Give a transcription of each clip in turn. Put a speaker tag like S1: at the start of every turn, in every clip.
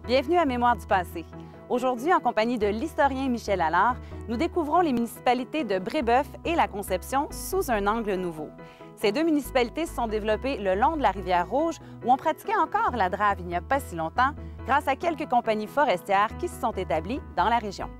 S1: Bienvenue à Mémoire du passé. Aujourd'hui, en compagnie de l'historien Michel Allard, nous découvrons les municipalités de Brébeuf et La Conception sous un angle nouveau. Ces deux municipalités se sont développées le long de la rivière Rouge, où on pratiquait encore la drave il n'y a pas si longtemps, grâce à quelques compagnies forestières qui se sont établies dans la région.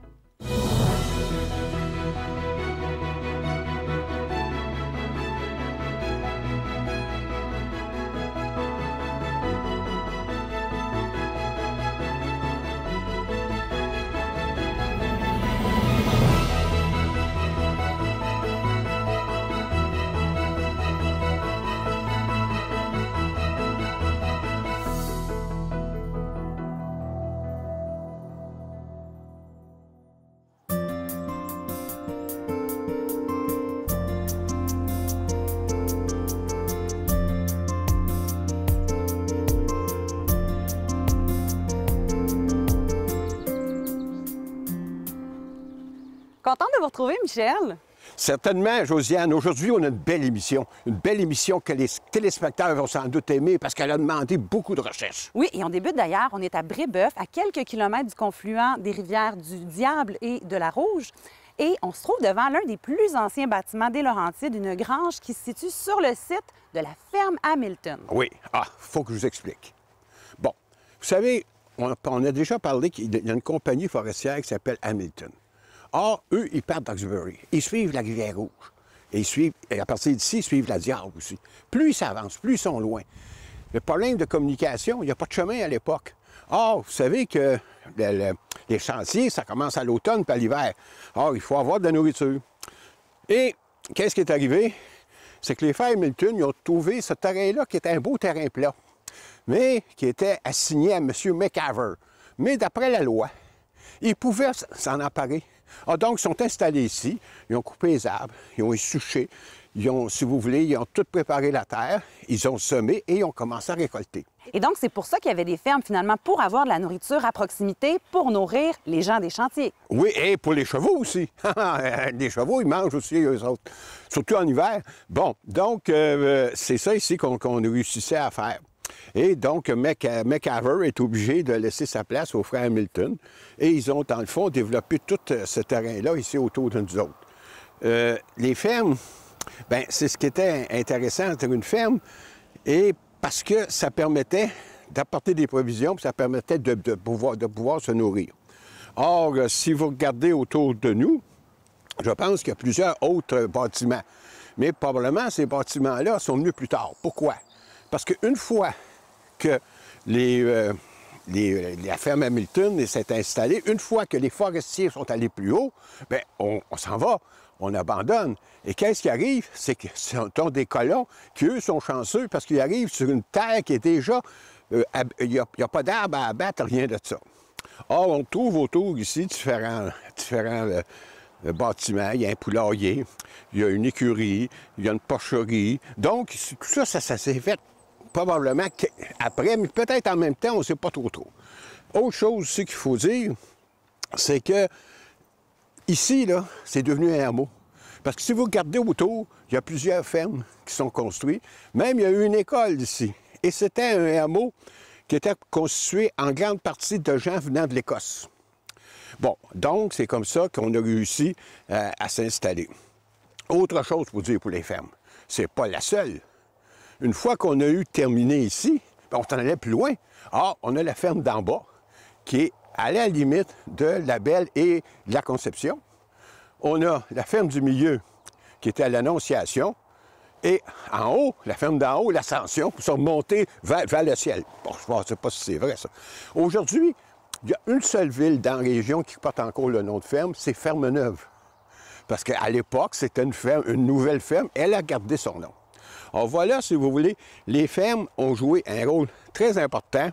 S1: Contente de vous retrouver, Michel.
S2: Certainement, Josiane. Aujourd'hui, on a une belle émission. Une belle émission que les téléspectateurs vont sans doute aimer parce qu'elle a demandé beaucoup de recherches.
S1: Oui, et on débute d'ailleurs, on est à Brébeuf, à quelques kilomètres du confluent des rivières du Diable et de la Rouge. Et on se trouve devant l'un des plus anciens bâtiments des Laurentides, une grange qui se situe sur le site de la ferme Hamilton.
S2: Oui. Faut que je vous explique. Bon, vous savez, on a déjà parlé qu'il y a une compagnie forestière qui s'appelle Hamilton. Or, eux, ils partent d'Hawkesbury. Ils suivent la rivière Rouge. Et à partir d'ici, ils suivent la Diable aussi. Plus ils s'avancent, plus ils sont loin. Le problème de communication, il n'y a pas de chemin à l'époque. Or, vous savez que les chantiers, ça commence à l'automne puis à l'hiver. Or, il faut avoir de la nourriture. Et qu'est-ce qui est arrivé? C'est que les frères Hamilton, ils ont trouvé ce terrain-là qui était un beau terrain plat, mais qui était assigné à M. McAver. Mais d'après la loi, ils pouvaient s'en emparer. Donc, ils sont installés ici, ils ont coupé les arbres, ils ont essouché, ils ont, si vous voulez, ils ont tout préparé la terre, ils ont semé et ils ont commencé à récolter.
S1: Et donc, c'est pour ça qu'il y avait des fermes, finalement, pour avoir de la nourriture à proximité, pour nourrir les gens des chantiers.
S2: Oui, et pour les chevaux aussi. Les chevaux, ils mangent aussi, eux autres, surtout en hiver. Bon, donc, c'est ça ici qu'on réussissait à faire. Et donc, McAver est obligé de laisser sa place aux frères Hamilton. Et ils ont, dans le fond, développé tout ce terrain-là ici autour de nous autres. Les fermes, bien, c'est ce qui était intéressant entre une ferme, et parce que ça permettait d'apporter des provisions, puis ça permettait de pouvoir se nourrir. Or, si vous regardez autour de nous, je pense qu'il y a plusieurs autres bâtiments. Mais probablement, ces bâtiments-là sont venus plus tard. Pourquoi? Parce qu'une fois que la ferme Hamilton s'est installée, une fois que les forestiers sont allés plus haut, bien, on s'en va, on abandonne. Et qu'est-ce qui arrive? C'est que ce sont des colons qui, eux, sont chanceux parce qu'ils arrivent sur une terre qui est déjà... il n'y a pas d'arbres à abattre, rien de ça. Or, on trouve autour ici différents bâtiments. Il y a un poulailler, il y a une écurie, il y a une porcherie. Donc, tout ça s'est fait probablement après, mais peut-être en même temps, on ne sait pas trop. Autre chose aussi qu'il faut dire, c'est que ici, là, c'est devenu un hameau. Parce que si vous regardez autour, il y a plusieurs fermes qui sont construites. Même, il y a eu une école ici. Et c'était un hameau qui était constitué en grande partie de gens venant de l'Écosse. Bon, donc, c'est comme ça qu'on a réussi à s'installer. Autre chose pour dire pour les fermes, c'est pas la seule. Une fois qu'on a eu terminé ici, on s'en allait plus loin. On a la ferme d'en bas, qui est à la limite de la Belle et de la Conception. On a la ferme du milieu, qui était à l'Annonciation. Et en haut, la ferme d'en haut, l'Ascension, pour se remonter vers le ciel. Bon, je ne sais pas si c'est vrai, ça. Aujourd'hui, il y a une seule ville dans la région qui porte encore le nom de ferme, c'est Ferme-Neuve. Parce qu'à l'époque, c'était une nouvelle ferme, elle a gardé son nom. Alors voilà, si vous voulez, les fermes ont joué un rôle très important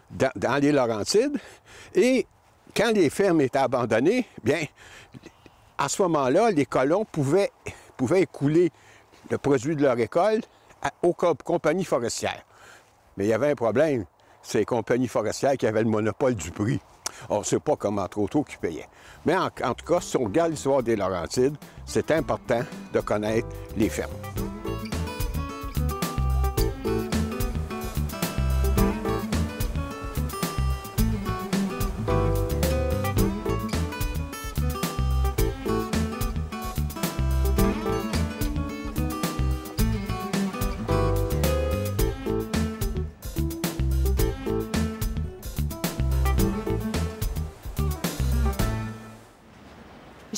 S2: dans les Laurentides. Et quand les fermes étaient abandonnées, bien, à ce moment-là, les colons pouvaient écouler le produit de leur récolte aux compagnies forestières. Mais il y avait un problème, c'est les compagnies forestières qui avaient le monopole du prix. On ne sait pas comment trop qui payait. Mais en tout cas, si on regarde l'histoire des Laurentides, c'est important de connaître les fermes.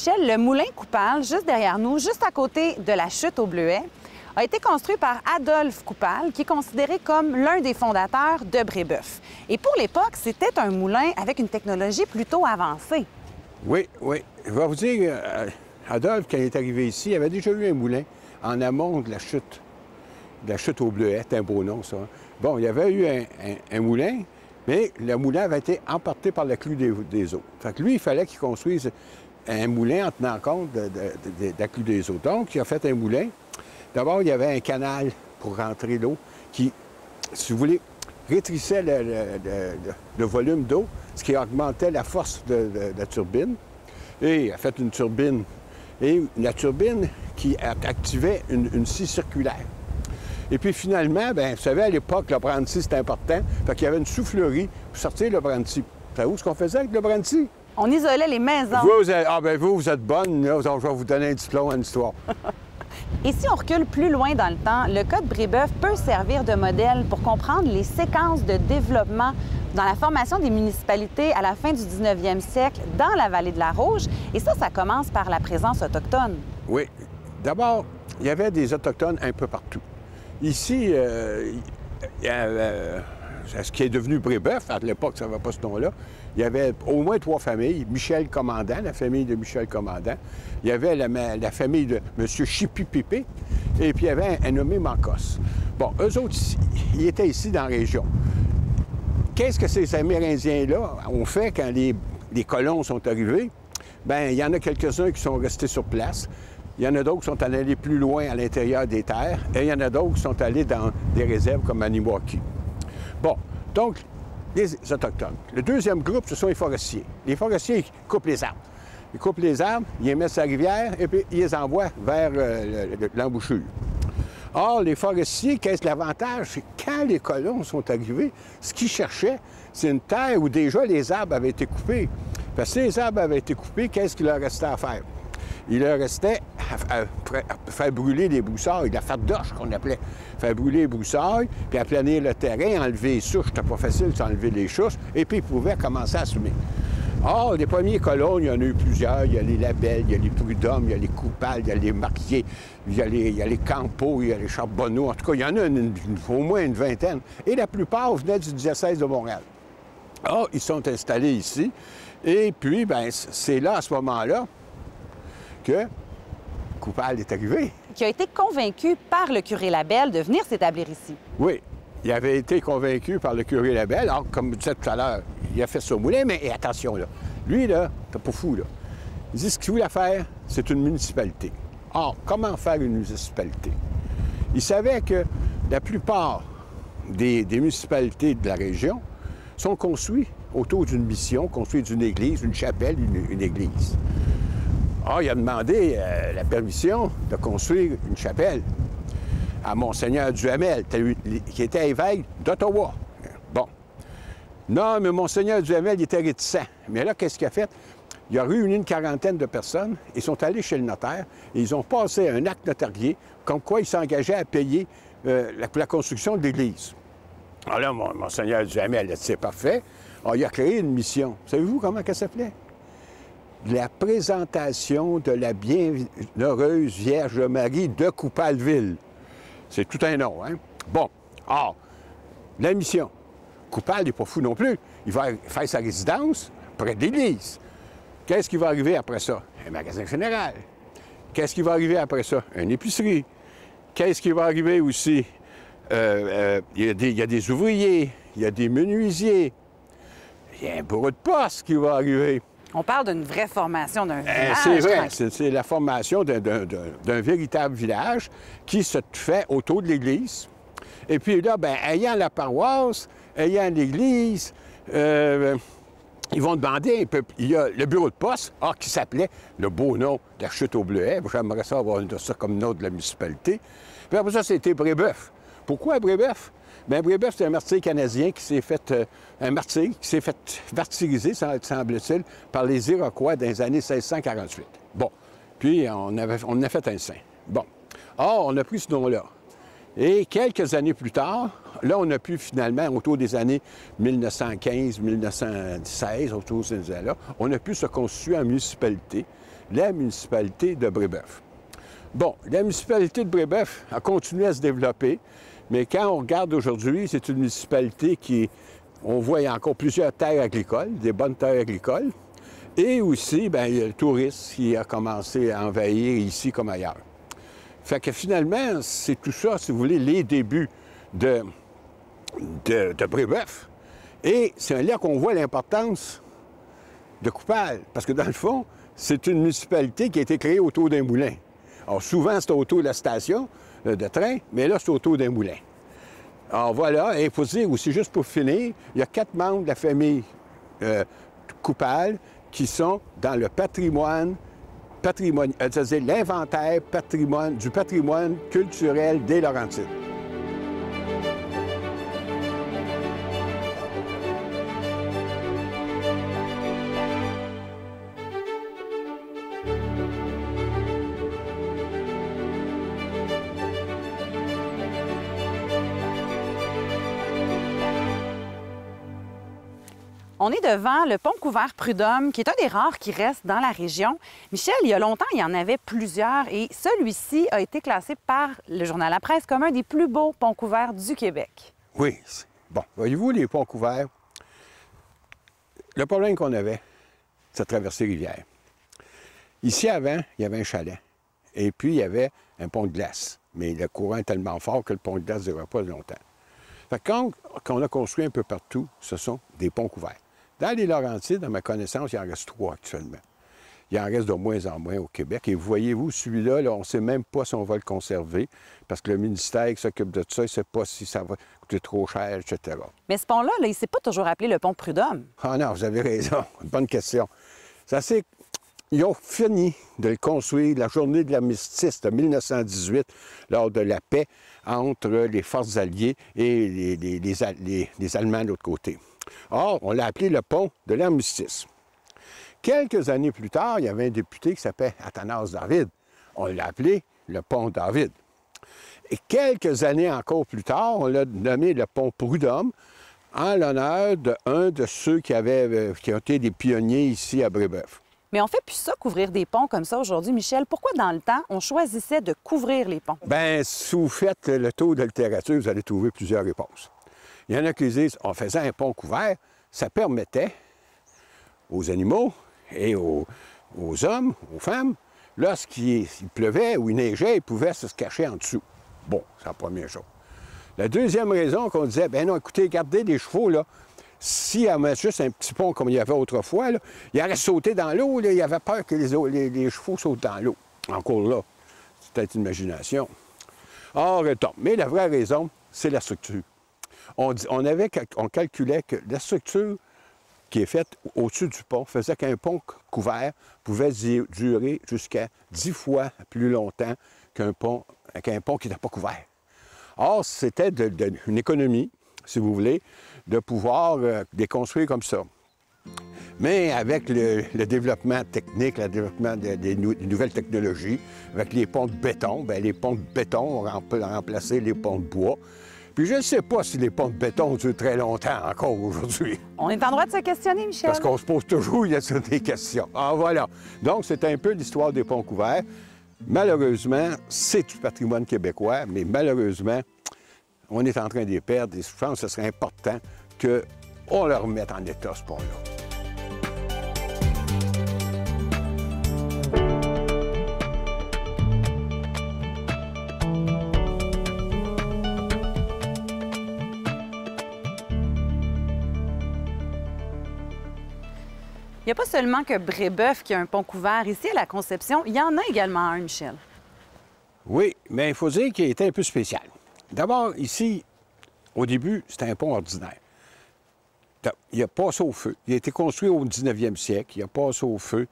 S1: Michel, le moulin Coupal, juste derrière nous, juste à côté de la chute au Bleuet, a été construit par Adolphe Coupal, qui est considéré comme l'un des fondateurs de Brébeuf. Et pour l'époque, c'était un moulin avec une technologie plutôt avancée.
S2: Oui, oui. Je vais vous dire, Adolphe, quand il est arrivé ici, il avait déjà eu un moulin en amont de la chute au Bleuet. C'est un beau nom, ça. Bon, il y avait eu un moulin, mais le moulin avait été emporté par la crue des eaux. Fait que lui, il fallait qu'il construise un moulin en tenant compte de la crue des eaux. Donc, il a fait un moulin. D'abord, il y avait un canal pour rentrer l'eau qui, si vous voulez, rétrécissait le volume d'eau, ce qui augmentait la force de la turbine. Et il a fait une turbine. Et la turbine qui activait une scie circulaire. Et puis finalement, bien, vous savez, à l'époque, le brandy, c'était important. Fait qu'il y avait une soufflerie pour sortir le brandy. Vous savez ce qu'on faisait avec le brandy?
S1: On isolait les maisons.
S2: Vous êtes bonne, là. Je vais vous donner un diplôme en histoire.
S1: Et si on recule plus loin dans le temps, le cas de Brébeuf peut servir de modèle pour comprendre les séquences de développement dans la formation des municipalités à la fin du 19e siècle dans la vallée de la Rouge. Et ça commence par la présence autochtone.
S2: Oui. D'abord, il y avait des Autochtones un peu partout. Ici, il y a ce qui est devenu Brébeuf, à l'époque, ça n'avait pas ce nom-là. Il y avait au moins 3 familles. Michel Commandant, la famille de Michel Commandant. Il y avait la famille de M. Chipipipé. Et puis, il y avait un nommé Mancos. Bon, eux autres, ils étaient ici dans la région. Qu'est-ce que ces Amérindiens-là ont fait quand les colons sont arrivés? Bien, il y en a quelques-uns qui sont restés sur place. Il y en a d'autres qui sont allés plus loin à l'intérieur des terres. Et il y en a d'autres qui sont allés dans des réserves comme Maniwaki. Bon, donc, les Autochtones. Le deuxième groupe, ce sont les forestiers. Les forestiers, ils coupent les arbres. Ils coupent les arbres, ils les mettent sur la rivière et puis ils les envoient vers l'embouchure. Or, les forestiers, qu'est-ce que l'avantage? C'est que quand les colons sont arrivés, ce qu'ils cherchaient, c'est une terre où déjà les arbres avaient été coupés. Parce que si les arbres avaient été coupés, qu'est-ce qu'il leur restait à faire? Il leur restait à faire brûler les broussailles, la fardoche qu'on appelait. Faire brûler les broussailles, puis aplanir le terrain, enlever les souches. C'était pas facile d'enlever les souches, et puis ils pouvaient commencer à semer. Or, les premiers colons, il y en a eu plusieurs. Il y a les Labelles, il y a les Prud'hommes, il y a les Coupal, il y a les Marquiers, il y a les Campeaux, il y a les Charbonneau. En tout cas, il y en a au moins une vingtaine. Et la plupart venaient du diocèse de Montréal. Or, ils sont installés ici. Et puis, bien, c'est là, à ce moment-là, que Coupal est arrivé.
S1: Qui a été convaincu par le curé Labelle de venir s'établir ici.
S2: Oui, il avait été convaincu par le curé Labelle. Alors, comme je disais tout à l'heure, il a fait ça au moulin, mais attention, là, lui, là, t'es pas fou, là. Il dit, ce qu'il voulait faire, c'est une municipalité. Or, comment faire une municipalité? Il savait que la plupart des municipalités de la région sont construites autour d'une mission, construites d'une église, une chapelle, une église. Ah, il a demandé la permission de construire une chapelle à Monseigneur Duhamel, qui était évêque d'Ottawa. Bon. Non, mais Monseigneur Duhamel, il était réticent. Mais là, qu'est-ce qu'il a fait? Il a réuni une quarantaine de personnes, ils sont allés chez le notaire et ils ont passé un acte notarié comme quoi ils s'engageaient à payer pour la construction de l'église. Alors là, Monseigneur Duhamel, c'est parfait. Alors, il a créé une mission. Savez-vous comment elle s'appelait? La présentation de la bienheureuse Vierge Marie de Coupalville. C'est tout un nom, hein? Bon. Or, la mission. Coupal n'est pas fou non plus. Il va faire sa résidence près de l'église. Qu'est-ce qui va arriver après ça? Un magasin général. Qu'est-ce qui va arriver après ça? Une épicerie. Qu'est-ce qui va arriver aussi? Il y a des ouvriers, il y a des menuisiers. Il y a un bureau de poste qui va arriver.
S1: On parle d'une vraie formation d'un village.
S2: C'est vrai, c'est la formation d'un véritable village qui se fait autour de l'église. Et puis là, bien, ayant la paroisse, ayant l'église, ils vont demander un peu. Il y a le bureau de poste, qui s'appelait le beau nom de la chute au Bleuet. J'aimerais ça avoir ça comme nom de la municipalité. Puis après ça, c'était Brébeuf. Pourquoi Brébeuf? Bien, Brébeuf, c'est un martyr canadien qui s'est fait... martyriser, semble-t-il, par les Iroquois dans les années 1648. Bon. Puis, on a fait un saint. Bon. Or, on a pris ce nom-là. Et quelques années plus tard, là, on a pu finalement, autour des années 1915, 1916, autour de ces années-là, on a pu se constituer en municipalité. la municipalité de Brébeuf. Bon, la municipalité de Brébeuf a continué à se développer, mais quand on regarde aujourd'hui, c'est une municipalité qui, on voit, il y a encore plusieurs terres agricoles, des bonnes terres agricoles, et aussi, bien, il y a le tourisme qui a commencé à envahir ici comme ailleurs. Fait que finalement, c'est tout ça, si vous voulez, les débuts de Brébeuf. Et c'est là qu'on voit l'importance de Coupal, parce que dans le fond, c'est une municipalité qui a été créée autour d'un moulin. Alors souvent, c'est autour de la station de train, mais là, c'est autour d'un moulin. Alors voilà, et il faut dire aussi, juste pour finir, il y a 4 membres de la famille Coupal qui sont dans le patrimoine, c'est-à-dire l'inventaire du patrimoine culturel des Laurentides.
S1: On est devant le pont couvert Prud'homme, qui est un des rares qui reste dans la région. Michel, il y a longtemps, il y en avait plusieurs et celui-ci a été classé par le journal La Presse comme un des plus beaux ponts couverts du Québec.
S2: Oui. Bon, voyez-vous, les ponts couverts, le problème qu'on avait, c'est de traverser rivière. Ici, avant, il y avait un chalet. Et puis, il y avait un pont de glace. Mais le courant est tellement fort que le pont de glace ne durera pas longtemps. Fait que quand on a construit un peu partout, ce sont des ponts couverts. Dans les Laurentides, à ma connaissance, il en reste 3 actuellement. Il en reste de moins en moins au Québec. Et voyez-vous, celui-là, là, on ne sait même pas si on va le conserver, parce que le ministère qui s'occupe de ça, il ne sait pas si ça va coûter trop cher, etc.
S1: Mais ce pont-là, il ne s'est pas toujours appelé le pont Prud'homme.
S2: Ah non, vous avez raison. Bonne question. Ils ont fini de le construire la journée de l'armistice de 1918, lors de la paix entre les forces alliées et les Allemands de l'autre côté. Or, on l'a appelé le pont de l'armistice. Quelques années plus tard, il y avait un député qui s'appelait Athanase David. On l'a appelé le pont David. Et quelques années encore plus tard, on l'a nommé le pont Prud'homme en l'honneur d'un de ceux qui ont été des pionniers ici à Brébeuf.
S1: Mais on fait plus ça, couvrir des ponts comme ça aujourd'hui, Michel. Pourquoi, dans le temps, on choisissait de couvrir les ponts?
S2: Bien, si vous faites le tour de littérature, vous allez trouver plusieurs réponses. Il y en a qui disent on faisait un pont couvert, ça permettait aux animaux et aux hommes, aux femmes, lorsqu'il pleuvait ou il neigeait, ils pouvaient se cacher en dessous. Bon, c'est la première chose. La deuxième raison qu'on disait, bien non, écoutez, gardez les chevaux, là. S'il y avait juste un petit pont comme il y avait autrefois, là, il aurait sauté dans l'eau, il avait peur que les chevaux sautent dans l'eau. Encore là, c'est peut-être une imagination. Or, mais la vraie raison, c'est la structure. On calculait que la structure qui est faite au-dessus du pont faisait qu'un pont couvert pouvait durer jusqu'à 10 fois plus longtemps qu'un pont qui n'était pas couvert. Or, c'était une économie, si vous voulez, de pouvoir les construire comme ça. Mais avec le développement technique, le développement des nouvelles technologies, avec les ponts de béton, bien, les ponts de béton ont remplacé les ponts de bois. Puis je ne sais pas si les ponts de béton durent très longtemps encore aujourd'hui.
S1: On est en droit de se questionner, Michel.
S2: Parce qu'on se pose toujours des questions. Ah, voilà. Donc, c'est un peu l'histoire des ponts couverts. Malheureusement, c'est du patrimoine québécois, mais malheureusement, on est en train de les perdre et je pense que ce serait important qu'on le remette en état, ce pont-là.
S1: Il n'y a pas seulement que Brébeuf qui a un pont couvert. Ici, à la Conception, il y en a également un, Michel.
S2: Oui, mais il faut dire qu'il était un peu spécial. D'abord, ici, au début, c'était un pont ordinaire. Il a passé au feu. Il a été construit au 19e siècle. Il a passé au feu.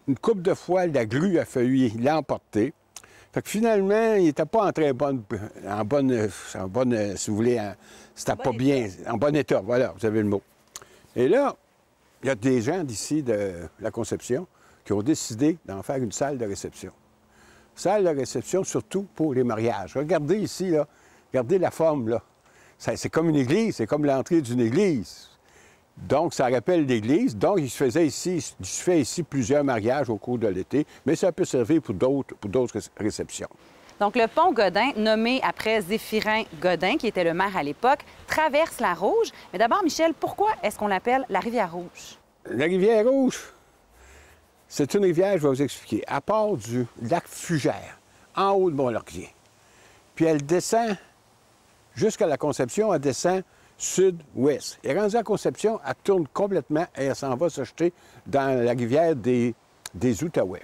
S2: Une couple de fois, la grue a failli l'emporter. Fait que finalement, il n'était pas en très bonne, si vous voulez, c'était pas bien, en bon état. Voilà, vous avez le mot. Et là, il y a des gens d'ici de la Conception qui ont décidé d'en faire une salle de réception. Salle de réception, surtout pour les mariages. Regardez ici, là. Regardez la forme, là. C'est comme une église, c'est comme l'entrée d'une église. Donc, ça rappelle l'église. Donc, il se fait ici plusieurs mariages au cours de l'été, mais ça peut servir pour d'autres réceptions.
S1: Donc, le pont Godin, nommé après Zéphirin Godin, qui était le maire à l'époque, traverse la Rouge. Mais d'abord, Michel, pourquoi est-ce qu'on l'appelle la rivière Rouge?
S2: La rivière Rouge, c'est une rivière, je vais vous expliquer, à part du lac Fugère, en haut de Mont-Laurier. Puis elle descend jusqu'à la Conception, elle descend sud-ouest. Et rendue à Conception, elle tourne complètement et elle s'en va se jeter dans la rivière des Outaouais.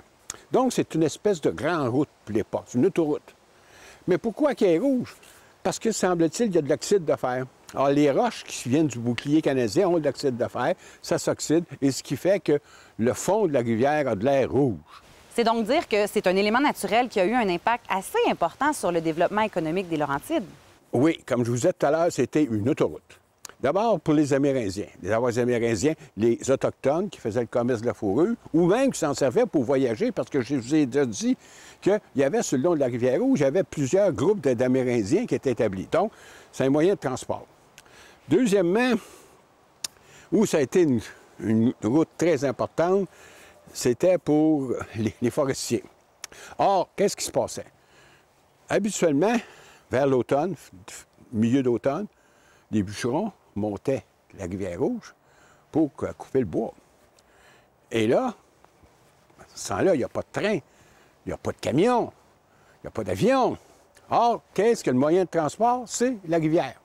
S2: Donc, c'est une espèce de grande route pour les ports, une autoroute. Mais pourquoi qu'elle est rouge? Parce que, semble-t-il, il y a de l'oxyde de fer. Alors, les roches qui viennent du bouclier canadien ont de l'oxyde de fer, ça s'oxyde, et ce qui fait que le fond de la rivière a de l'air rouge.
S1: C'est donc dire que c'est un élément naturel qui a eu un impact assez important sur le développement économique des Laurentides.
S2: Oui, comme je vous disais tout à l'heure, c'était une autoroute. D'abord, pour les Amérindiens. Les Amérindiens, les Autochtones qui faisaient le commerce de la fourrure, ou même qui s'en servaient pour voyager, parce que je vous ai déjà dit qu'il y avait sur le long de la rivière Rouge, il y avait plusieurs groupes d'Amérindiens qui étaient établis. Donc, c'est un moyen de transport. Deuxièmement, où ça a été une route très importante, c'était pour les forestiers. Or, qu'est-ce qui se passait? Habituellement, vers l'automne, milieu d'automne, les bûcherons montaient la rivière Rouge pour couper le bois. Et là, sans là, il n'y a pas de train, il n'y a pas de camion, il n'y a pas d'avion. Or, qu'est-ce que le moyen de transport? C'est la rivière.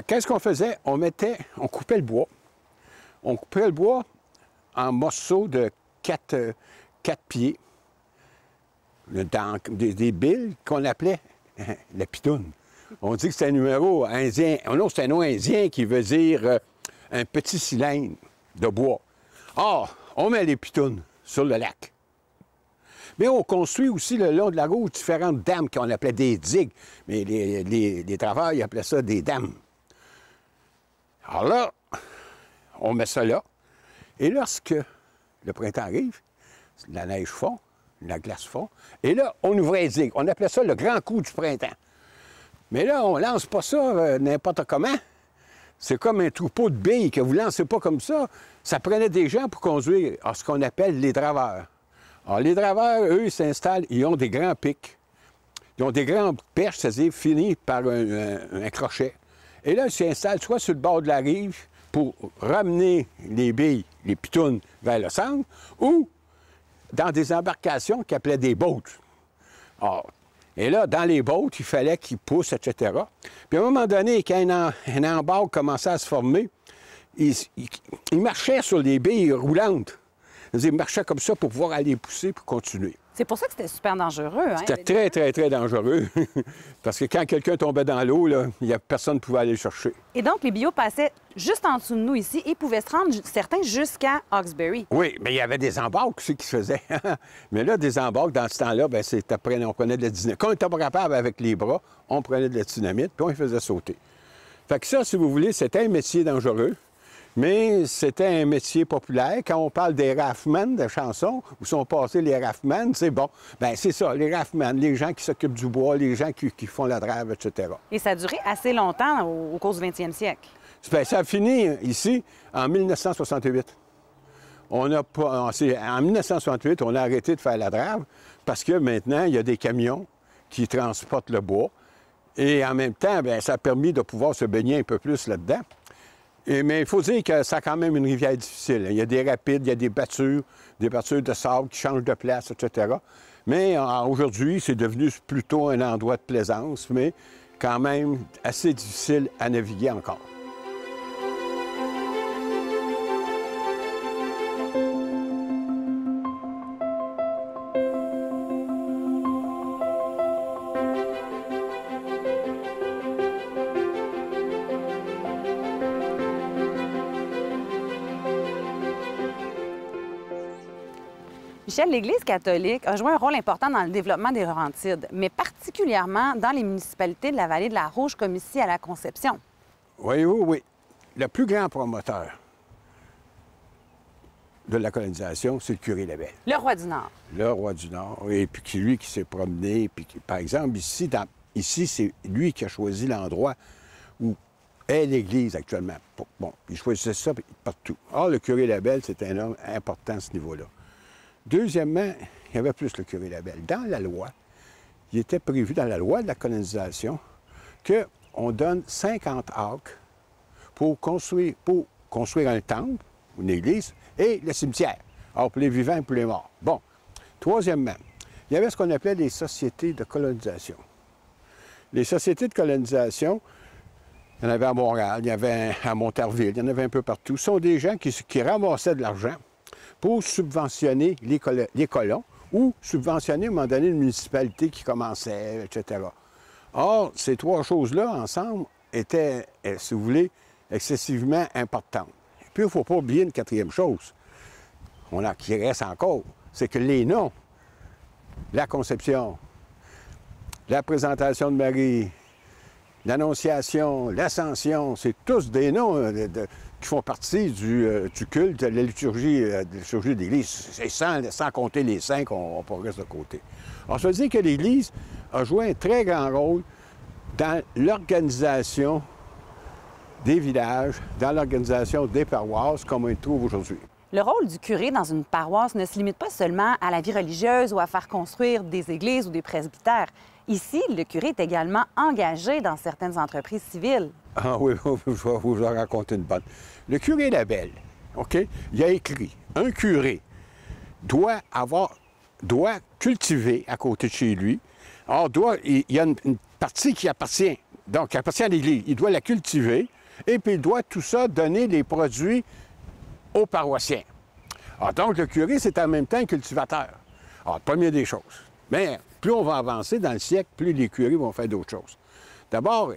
S2: Qu'est-ce qu'on faisait? On coupait le bois. On coupait le bois en morceaux de 4 pieds, dans des billes qu'on appelait la pitoune. On dit que c'est un numéro indien. Non, c'est un nom indien qui veut dire un petit cylindre de bois. Or, on met les pitounes sur le lac. Mais on construit aussi le long de la Rouge différentes dames qu'on appelait des digues. Mais les travailleurs, ils appelaient ça des dames. Alors là, on met ça là. Et lorsque le printemps arrive, la neige fond, la glace fond, et là, on ouvrait les digues. On appelait ça le grand coup du printemps. Mais là, on lance pas ça n'importe comment. C'est comme un troupeau de billes que vous lancez pas comme ça. Ça prenait des gens pour conduire à ce qu'on appelle les draveurs. Alors, les draveurs, eux, ils s'installent, ils ont des grands pics. Ils ont des grandes perches, c'est-à-dire finis par un crochet. Et là, ils s'installent soit sur le bord de la rive pour ramener les billes, les pitounes, vers le centre, ou dans des embarcations qu'ils appelaient des boats. Alors, et là, dans les boats, il fallait qu'ils poussent, etc. Puis à un moment donné, quand un embarque commençait à se former, il marchait sur les billes roulantes. Il marchait comme ça pour pouvoir aller pousser pour continuer.
S1: C'est pour ça que c'était super dangereux, hein?
S2: C'était très, très, très dangereux. Parce que quand quelqu'un tombait dans l'eau, personne ne pouvait aller le chercher.
S1: Et donc, les bio passaient juste en dessous de nous ici et pouvaient se rendre, certains, jusqu'à Hawkesbury.
S2: Oui, mais il y avait des embarques aussi qui se faisaient. Mais là, des embarques, dans ce temps-là, on prenait de la dynamite. Quand on n'était pas capable avec les bras, on prenait de la dynamite, puis on les faisait sauter. Fait que ça, si vous voulez, c'était un métier dangereux. Mais c'était un métier populaire. Quand on parle des rafman de chansons, où sont passés les rafman, c'est bon. Bien, c'est ça, les rafman, les gens qui s'occupent du bois, les gens qui font la drave, etc.
S1: Et ça a duré assez longtemps au cours du 20e siècle.
S2: Bien, ça a fini ici en 1968. En 1968, on a arrêté de faire la drave parce que maintenant, il y a des camions qui transportent le bois. Et en même temps, bien, ça a permis de pouvoir se baigner un peu plus là-dedans. Mais il faut dire que c'est quand même une rivière difficile. Il y a des rapides, il y a des battures de sable qui changent de place, etc. Mais aujourd'hui, c'est devenu plutôt un endroit de plaisance, mais quand même assez difficile à naviguer encore.
S1: Michel, l'Église catholique a joué un rôle important dans le développement des Laurentides, mais particulièrement dans les municipalités de la vallée de la Rouge, comme ici à la Conception.
S2: Oui. Le plus grand promoteur de la colonisation, c'est le curé Lebel.
S1: Le roi du Nord.
S2: Le roi du Nord, et puis lui qui s'est promené. Puis, par exemple, ici, c'est lui qui a choisi l'endroit où est l'Église actuellement. Bon, ils choisissaient ça partout. Or, le curé Labelle, c'est un homme important à ce niveau-là. Deuxièmement, il y avait plus le curé Labelle. Dans la loi, il était prévu dans la loi de la colonisation qu'on donne 50 acres pour construire un temple, une église, et le cimetière. Alors, pour les vivants et pour les morts. Bon. Troisièmement, il y avait ce qu'on appelait les sociétés de colonisation. Les sociétés de colonisation, il y en avait à Montréal, il y avait à Montarville, il y en avait un peu partout. Ce sont des gens qui ramassaient de l'argent pour subventionner les colons ou subventionner à un moment donné une municipalité qui commençait, etc. Or, ces trois choses-là, ensemble, étaient, si vous voulez, excessivement importantes. Puis, il ne faut pas oublier une quatrième chose, qui reste encore, c'est que les noms, la conception, la présentation de Marie, l'Annonciation, l'Ascension, c'est tous des noms qui font partie du culte, de la liturgie de l'Église. C'est sans compter les saints qu'on progresse de côté. Alors, ça veut dire que l'Église a joué un très grand rôle dans l'organisation des villages, dans l'organisation des paroisses, comme on le trouve aujourd'hui.
S1: Le rôle du curé dans une paroisse ne se limite pas seulement à la vie religieuse ou à faire construire des églises ou des presbytères. Ici, le curé est également engagé dans certaines entreprises civiles.
S2: Ah oui, je vais vous en raconter une bonne. Le curé Labelle, OK, il a écrit « Un curé doit cultiver à côté de chez lui. Alors, il y a une partie qui appartient, donc qui appartient à l'Église. Il doit la cultiver et puis il doit tout ça donner les produits aux paroissiens. Alors, donc, le curé, c'est en même temps un cultivateur. Alors, première des choses. Mais plus on va avancer dans le siècle, plus les curés vont faire d'autres choses. D'abord,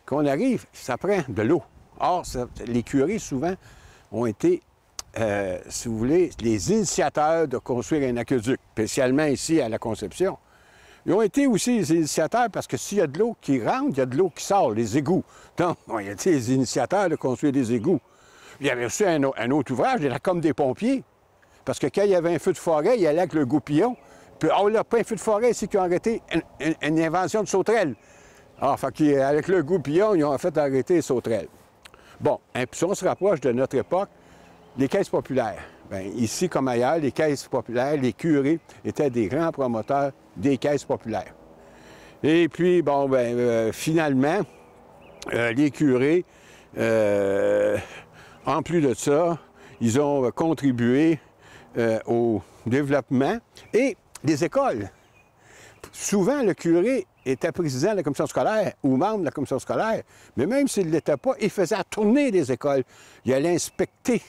S2: quand on arrive, ça prend de l'eau. Or, les curés, souvent, ont été, si vous voulez, les initiateurs de construire un aqueduc, spécialement ici à la Conception. Ils ont été aussi les initiateurs parce que s'il y a de l'eau qui rentre, il y a de l'eau qui sort, les égouts. Donc, ils ont été les initiateurs de construire des égouts. Il y avait aussi un autre ouvrage, il était comme des pompiers. Parce que quand il y avait un feu de forêt, il allait avec le goupillon. Puis, oh là, pas un feu de forêt ici qui ont arrêté une invention de sauterelles. Alors, avec le goupillon, ils ont fait arrêter les sauterelles. Bon, et puis si on se rapproche de notre époque, les caisses populaires. Bien, ici comme ailleurs, les caisses populaires, les curés étaient des grands promoteurs des caisses populaires. Et puis, bon, finalement, les curés, en plus de ça, ils ont contribué au développement et des écoles. Souvent, le curé était président de la commission scolaire ou membre de la commission scolaire, mais même s'il ne l'était pas, il faisait tourner des écoles. Il allait inspecter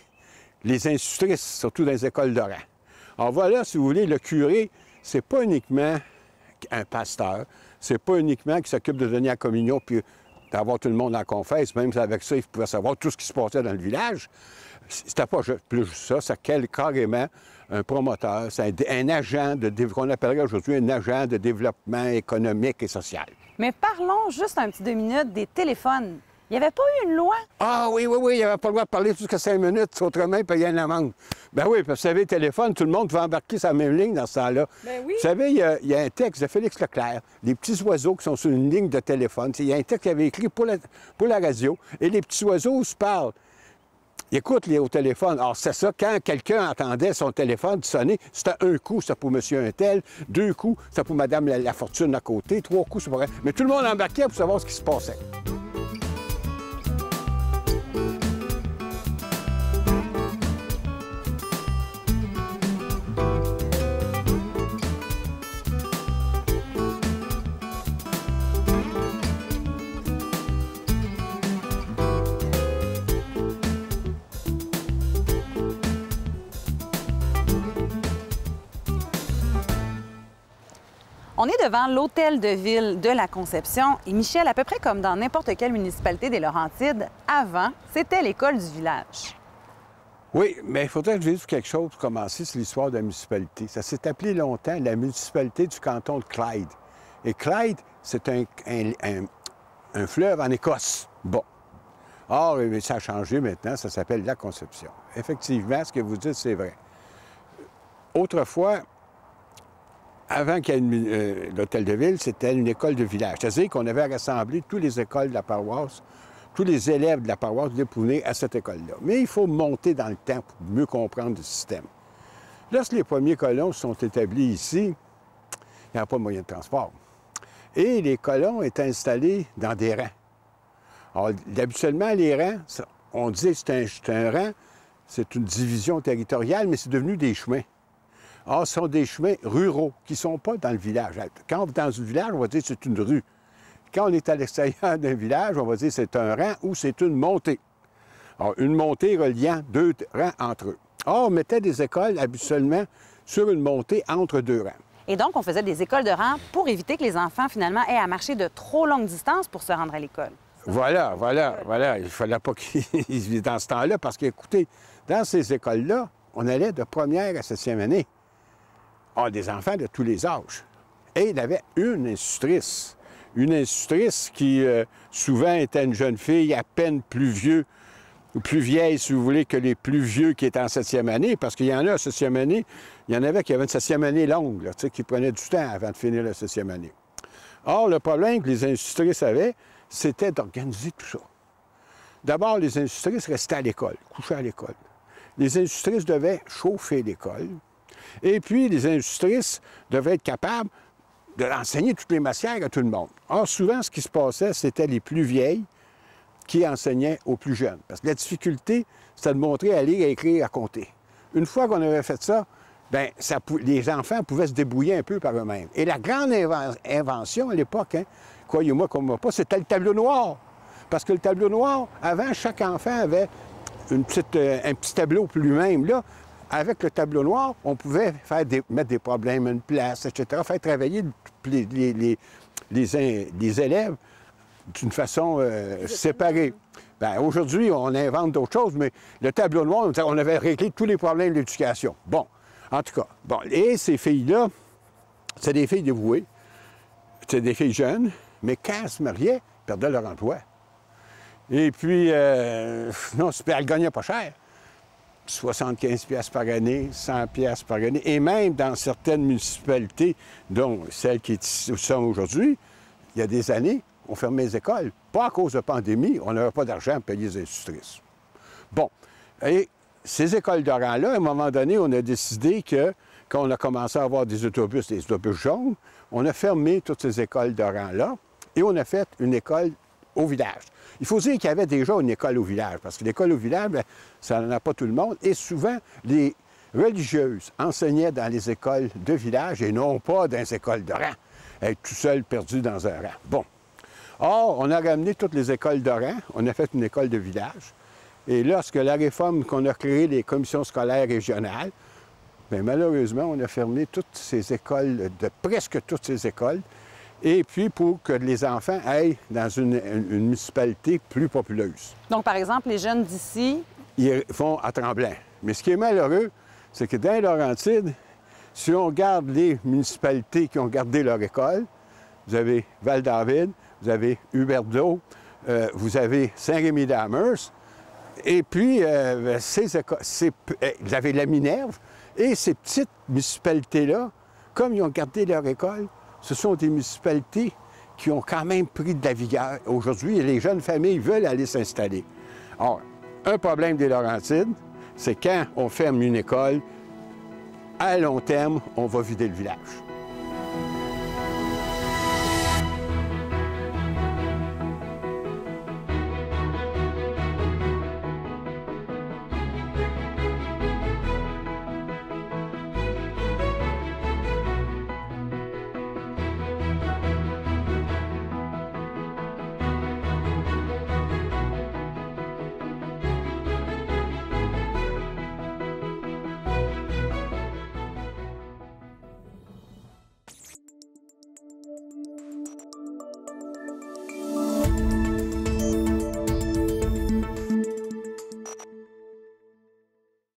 S2: les institutrices, surtout dans les écoles d'Oran. Alors voilà, si vous voulez, le curé, c'est pas uniquement un pasteur, c'est pas uniquement qui s'occupe de donner la communion puis d'avoir tout le monde en confesse, même avec ça, il pouvait savoir tout ce qui se passait dans le village. C'était pas plus ça, c'est carrément un promoteur, c'est un agent qu'on appellerait aujourd'hui un agent de développement économique et social.
S1: Mais parlons juste un petit 2 minutes des téléphones. Il n'y avait pas eu une loi?
S2: Ah oui, il n'y avait pas le droit de parler jusqu'à 5 minutes, autrement, il payait une amende. Ben oui, parce que vous savez, le téléphone, tout le monde pouvait embarquer sur la même ligne dans ce temps-là.
S1: Ben oui.
S2: Vous savez, il y a un texte de Félix Leclerc, les petits oiseaux qui sont sur une ligne de téléphone. Il y a un texte qu'il avait écrit pour la radio, et les petits oiseaux se parlent. Ils écoutent au téléphone. Alors, c'est ça, quand quelqu'un entendait son téléphone sonner, c'était un coup, c'était pour monsieur un tel, 2 coups, c'était pour madame la fortune à côté, 3 coups, c'est pour elle. Mais tout le monde embarquait pour savoir ce qui se passait.
S1: On est devant l'hôtel de ville de la Conception et Michel, à peu près comme dans n'importe quelle municipalité des Laurentides, avant, c'était l'école du village.
S2: Oui, mais il faudrait que je dise quelque chose pour commencer, c'est l'histoire de la municipalité. Ça s'est appelé longtemps la municipalité du canton de Clyde. Et Clyde, c'est un fleuve en Écosse. Bon. Or, ça a changé maintenant, ça s'appelle la Conception. Effectivement, ce que vous dites, c'est vrai. Autrefois, avant qu'il y ait l'hôtel de ville, c'était une école de village. C'est-à-dire qu'on avait rassemblé toutes les écoles de la paroisse tous les élèves de la paroisse pouvaient venir à cette école-là. Mais il faut monter dans le temps pour mieux comprendre le système. Lorsque les premiers colons sont établis ici, il n'y avait pas de moyen de transport. Et les colons étaient installés dans des rangs. Alors, habituellement, les rangs, on disait que c'est un rang, c'est une division territoriale, mais c'est devenu des chemins. Or, ce sont des chemins ruraux qui ne sont pas dans le village. Quand on est dans un village, on va dire que c'est une rue. Quand on est à l'extérieur d'un village, on va dire que c'est un rang ou c'est une montée. Alors, une montée reliant deux rangs entre eux. Or, on mettait des écoles habituellement sur une montée entre deux rangs.
S1: Et donc, on faisait des écoles de rang pour éviter que les enfants, finalement, aient à marcher de trop longues distances pour se rendre à l'école.
S2: Voilà. Il ne fallait pas qu'ils vivent dans ce temps-là, parce qu'écoutez, dans ces écoles-là, on allait de première à 7e année. On a des enfants de tous les âges. Et il avait une institutrice. Une institutrice qui, souvent, était une jeune fille à peine plus vieux, ou plus vieille, si vous voulez, que les plus vieux qui étaient en 7e année, parce qu'il y en a en 7e année, il y en avait qui avaient une 7e année longue, là, qui prenaient du temps avant de finir la 7e année. Or, le problème que les institutrices avaient, c'était d'organiser tout ça. D'abord, les institutrices restaient à l'école, couchaient à l'école. Les institutrices devaient chauffer l'école. Et puis, les institutrices devaient être capables de l'enseigner toutes les matières à tout le monde. Or, souvent, ce qui se passait, c'était les plus vieilles qui enseignaient aux plus jeunes. Parce que la difficulté, c'était de montrer à lire, à écrire, à compter. Une fois qu'on avait fait ça, bien, les enfants pouvaient se débrouiller un peu par eux-mêmes. Et la grande invention à l'époque, hein, croyez-moi comme pas, c'était le tableau noir. Parce que le tableau noir, avant, chaque enfant avait un petit tableau pour lui-même. Là, avec le tableau noir, on pouvait mettre des problèmes à une place, etc., faire travailler les élèves d'une façon séparée. Bien, aujourd'hui, on invente d'autres choses, mais le tableau noir, on avait réglé tous les problèmes de l'éducation. Bon, en tout cas. Bon, et ces filles-là, c'est des filles dévouées, c'est des filles jeunes, mais quand elles se mariaient, elles perdaient leur emploi. Et puis, non, elles ne gagnaient pas cher. 75 piastres par année, 100 piastres par année, et même dans certaines municipalités, dont celle qui sont aujourd'hui, il y a des années, on fermait les écoles. Pas à cause de pandémie, on n'avait pas d'argent pour payer les institutrices. Bon, et ces écoles de rang-là, à un moment donné, on a décidé que, quand on a commencé à avoir des autobus jaunes, on a fermé toutes ces écoles de rang-là et on a fait une école au village. Il faut dire qu'il y avait déjà une école au village, parce que l'école au village, bien, ça n'en a pas tout le monde, et souvent, les religieuses enseignaient dans les écoles de village et non pas dans les écoles de rang, être tout seul perdu dans un rang. Bon. Or, on a ramené toutes les écoles de rang, on a fait une école de village, et lorsque la réforme qu'on a créé les commissions scolaires régionales, bien, malheureusement, on a fermé toutes ces écoles, presque toutes ces écoles, et puis pour que les enfants aillent dans une municipalité plus populeuse.
S1: Donc, par exemple, les jeunes d'ici...
S2: Ils vont à Tremblant. Mais ce qui est malheureux, c'est que dans les Laurentides, si on regarde les municipalités qui ont gardé leur école, vous avez Val-David, vous avez Huberdeau, vous avez Saint-Rémy-d'Amherst, et puis vous avez la Minerve, et ces petites municipalités-là, comme ils ont gardé leur école, ce sont des municipalités qui ont quand même pris de la vigueur. Aujourd'hui, les jeunes familles veulent aller s'installer. Or, un problème des Laurentides, c'est quand on ferme une école, à long terme, on va vider le village.